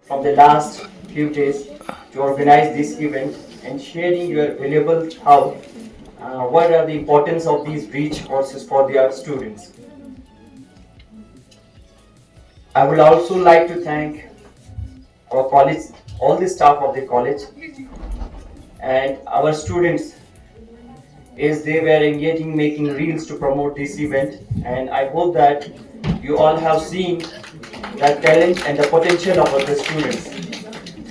from the last few days to organize this event and sharing your valuable thought. What are the importance of these bridge courses for their students? I would also like to thank our college, all the staff of the college, and our students is they were engaging making reels to promote this event, and I hope that you all have seen the talent and the potential of the students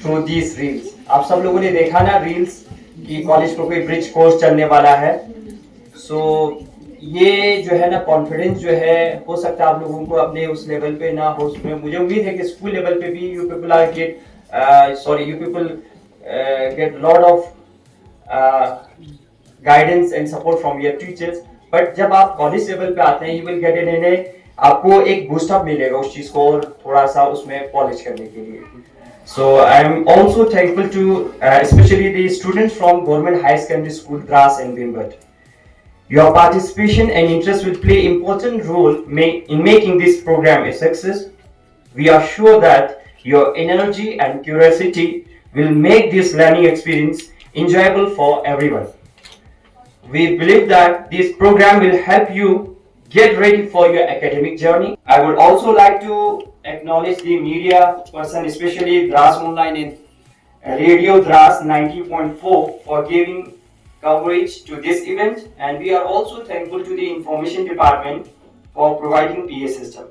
through these reels. आप सब लोगों ने देखा ना reels कि college को कोई bridge course चलने वाला है. सो ये जो है ना कॉन्फिडेंस जो है हो सकता है आप लोगों को अपने उस लेवल पे ना हो, उसमें मुझे उम्मीद है कि स्कूल लेवल पे भी you people are get lot of guidance and support from your teachers. But जब आप कॉलेज लेवल पे आते हैं यू विल गेट इन आपको एक बूस्टअप मिलेगा उस चीज को और थोड़ा सा उसमें पॉलिश करने के लिए. So I am also thankful to especially the students from Government High Secondary School Dras and Bimbat. Your participation and interest will play important role in making this program a success. We are sure that your energy and curiosity will make this learning experience enjoyable for everyone. We believe that this program will help you get ready for your academic journey. I would also like to acknowledge the media person, especially Dras Online and Radio Dras 90.4 for giving coverage to this event, and we are also thankful to the information department for providing PA system.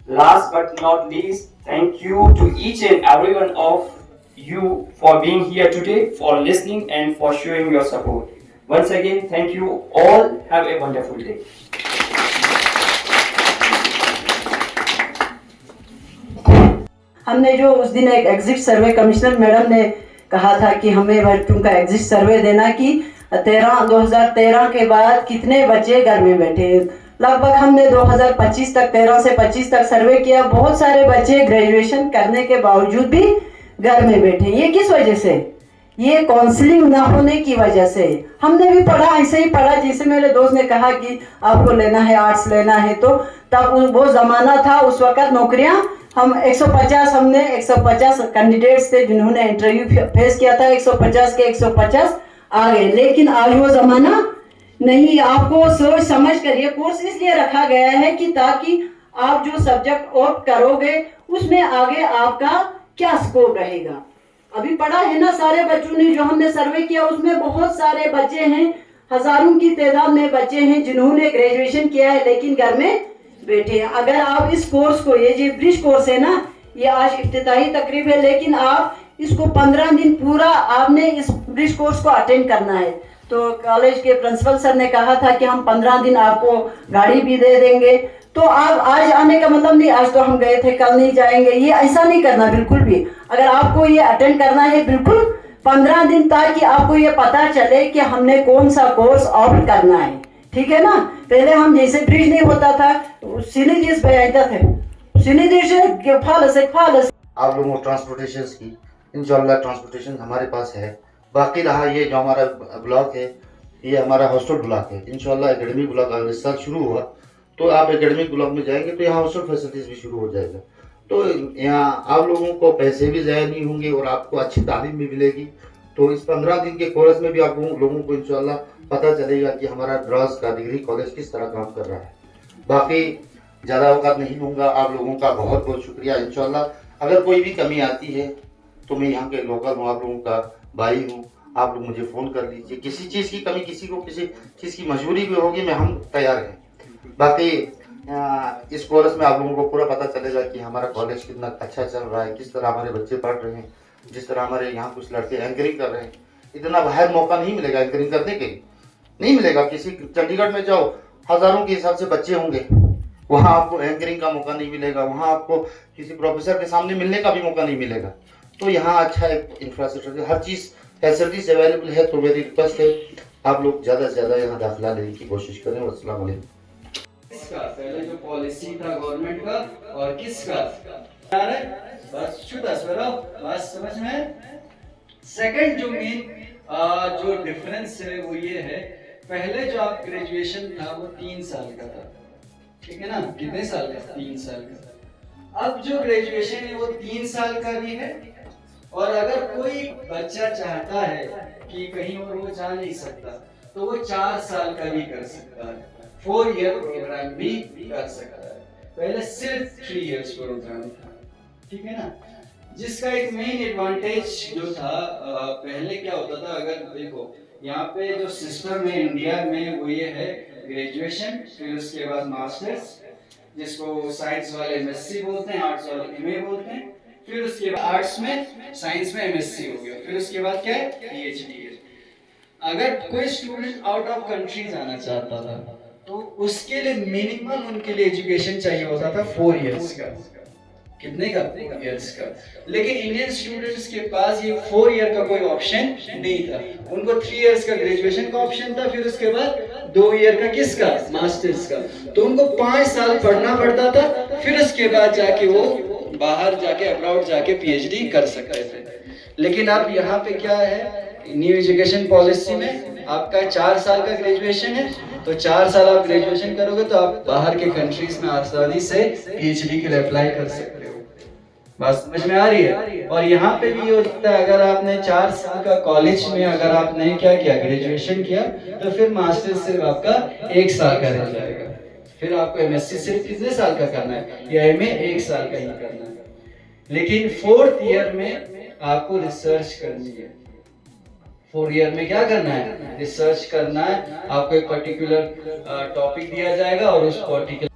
Last but not least, thank you to each and every one of you for being here today, for listening and for showing your support. Once again, thank you all. Have a wonderful day. हमने जो उस दिन एक exit survey commissioner madam ने कहा था कि हमें बच्चों का एग्जिट सर्वे देना कि 2013 के बाद कितने बच्चे घर में बैठे. लगभग हमने 2025 तक 13 से 25 तक सर्वे किया. बहुत सारे बच्चे ग्रेजुएशन करने के बावजूद भी घर में बैठे. ये किस वजह से? ये काउंसलिंग ना होने की वजह से. हमने भी पढ़ा, ऐसे ही पढ़ा जैसे मेरे दोस्त ने कहा कि आपको लेना है आर्ट्स लेना है, तो तब वो जमाना था उस वक्त नौकरियां हम 150 हमने 150 कैंडिडेट्स थे जिन्होंने इंटरव्यू फेस किया था. 150 के 150 आ गए. लेकिन आज वो जमाना नहीं. आपको सोच समझ कर ये कोर्स इसलिए रखा गया है कि ताकि आप जो सब्जेक्ट ऑप्ट करोगे उसमें आगे आपका क्या स्कोप रहेगा. अभी पढ़ा है ना सारे बच्चों ने, जो हमने सर्वे किया उसमें बहुत सारे बच्चे हैं, हजारों की तादाद में बच्चे हैं जिन्होंने ग्रेजुएशन किया है लेकिन घर में बैठे हैं. अगर आप इस कोर्स को, ये जो ब्रिज कोर्स है ना, ये आज इफ्तिताही तकरीब है, लेकिन आप इसको 15 दिन पूरा आपने इस ब्रिज कोर्स को अटेंड करना है. तो कॉलेज के प्रिंसिपल सर ने कहा था कि हम 15 दिन आपको गाड़ी भी दे देंगे. तो आप आज आने का मतलब नहीं आज तो हम गए थे कल नहीं जाएंगे, ये ऐसा नहीं करना बिल्कुल भी. अगर आपको ये अटेंड करना है बिल्कुल 15 दिन, ताकि आपको ये पता चले कि हमने कौन सा कोर्स ऑप्ट करना है. ठीक है ना. पहले हम जैसे ब्रिज नहीं होता था सिनेजिस पे आते थे, सिनेजिस फालस आप लोगों को ट्रांसपोर्टेशन की इंशाल्लाह ट्रांसपोर्टेशन हमारे पास है. बाकी रहा ये जो हमारा ब्लॉक है, ये हमारा हॉस्टल ब्लॉक है. इंशाल्लाह एकेडमिक ब्लॉक अगले साल शुरू हुआ तो आप एकेडमिक ब्लॉक में जाएंगे तो यहाँ हॉस्टल फैसिलिटीज भी शुरू हो जाएगा. तो यहाँ आप लोगों को पैसे भी ज़ाया नहीं होंगे और आपको अच्छी तालीम भी मिलेगी. तो इस 15 दिन के कोर्स में भी आप लोगों को इंशाल्लाह पता चलेगा कि हमारा ड्रास का डिग्री कॉलेज किस तरह काम कर रहा है. बाकी ज़्यादा वक्त नहीं लूँगा. आप लोगों का बहुत बहुत शुक्रिया. इंशाल्लाह अगर कोई भी कमी आती है तो मैं यहाँ के लोकल हूँ, आप लोगों का भाई हूँ. आप लोग मुझे फ़ोन कर लीजिए. किसी चीज़ की कमी, किसी को किसी चीज़ की मजबूरी भी होगी, मैं हम तैयार हैं. बाकी इस कोर्स में आप लोगों को पूरा पता चलेगा कि हमारा कॉलेज कितना अच्छा चल रहा है, किस तरह हमारे बच्चे पढ़ रहे हैं, जिस तरह हमारे यहाँ कुछ लड़के एंकरिंग कर रहे हैं. इतना बाहर मौका नहीं मिलेगा एंकरिंग करने के, नहीं मिलेगा. किसी चंडीगढ़ में जाओ हज़ारों के हिसाब से बच्चे होंगे, वहाँ आपको एंकरिंग का मौका नहीं मिलेगा, वहाँ आपको किसी प्रोफेसर के सामने मिलने का भी मौका नहीं मिलेगा. तो यहाँ अच्छा एक इंफ्रास्ट्रक्चर, हर चीज़ फैसिलिटीज अवेलेबल है. तो मेरी रिक्वेस्ट है आप लोग ज़्यादा से ज़्यादा यहाँ दाखिला लेने की कोशिश करें. अस्सलाम वालेकुम. किसका पहले जो पॉलिसी था गवर्नमेंट का और किसका बस बात समझ में. सेकंड जो मेन जो डिफरेंस है वो ये है, पहले जो आप ग्रेजुएशन था वो 3 साल का था. ठीक है ना. कितने साल का? 3 साल का. अब जो ग्रेजुएशन है वो 3 साल का भी है, और अगर कोई बच्चा चाहता है कि कहीं और वो जा नहीं सकता तो वो 4 साल का भी कर सकता है, 4 ईयर प्रोग्राम भी कर सकता है। पहले सिर्फ 3 इयर्स प्रोग्राम था, ठीक है ना। जिसका एक मेन एडवांटेज जो था, पहले क्या होता था, अगर देखो यहाँ पे जो सिस्टम है इंडिया में वो ये है, ग्रेजुएशन, फिर उसके बाद मास्टर्स, जिसको साइंस वाले एमएससी बोलते हैं, आर्ट्स वाले एमए बोलते हैं, फिर उसके बाद आर्ट्स में साइंस में एमएससी हो गया, फिर उसके बाद क्या है, पीएचडी है। अगर कोई स्टूडेंट आउट ऑफ कंट्री जाना चाहता था तो उसके लिए मिनिमम उनके लिए एजुकेशन चाहिए होता था 4 इयर्स का। कितने का? 4 इयर्स का। लेकिन इंडियन स्टूडेंट्स के पास ये 4 ईयर का कोई ऑप्शन नहीं था, उनको 3 इयर्स का ग्रेजुएशन का ऑप्शन था, फिर उसके बाद 2 ईयर का किसका? मास्टर्स का। तो उनको 5 साल पढ़ना पड़ता था, फिर उसके बाद जाके वो बाहर जाके अब्रॉड जाके पीएचडी कर सकते थे। लेकिन अब यहाँ पे क्या है, न्यू एजुकेशन पॉलिसी में आपका 4 साल का ग्रेजुएशन है, तो 4 साल आप ग्रेजुएशन करोगे तो आप बाहर के कंट्रीज में आसानी से पीएचडी के लिए अप्लाई कर सकते हो। बात समझ में आ रही है? और यहाँ पे भी होता है, अगर आपने 4 साल का कॉलेज में अगर आपने क्या किया, ग्रेजुएशन किया, तो फिर मास्टर्स सिर्फ आपका 1 साल का रह जाएगा। फिर आपको एमएससी सिर्फ कितने साल का करना है, या एमए 1 साल का ही करना है। लेकिन 4th ईयर में आपको रिसर्च करनी है। 4 ईयर में क्या करना है? रिसर्च करना है। आपको एक पर्टिकुलर टॉपिक दिया जाएगा और उस पर्टिकुलर